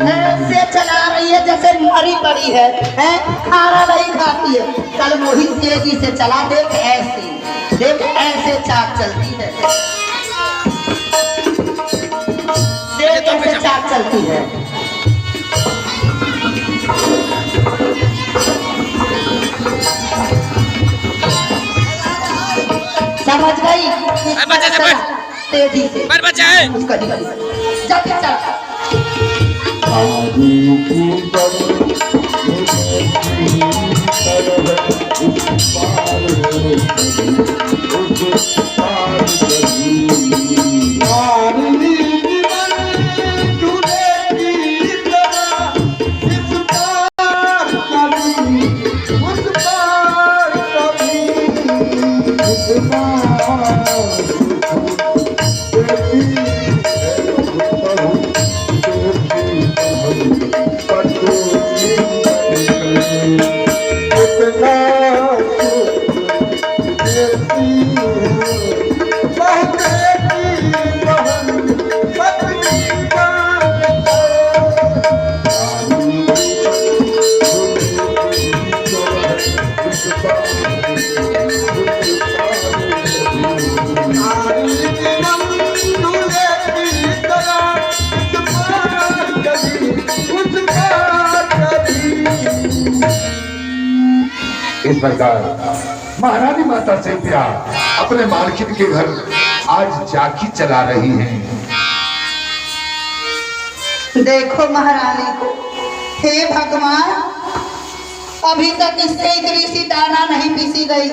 ऐसे चला रही है जैसे मरी पड़ी है, खाना नहीं खाती है। कल मोहित तेजी से चला, देख ऐसे चाक चलती है, देख ऐसे चाक चलती है। समझ गई? तेजी से बच्चा है उसका जल्दी चल। इस प्रकार महारानी माता से प्यार अपने मालकिन के घर आज झांकी चला रही हैं। देखो महारानी को, हे भगवान, अभी तक इससे इतनी सी दाना नहीं पीसी गई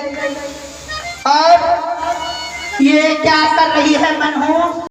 और ये क्या कर रही है मनहूस।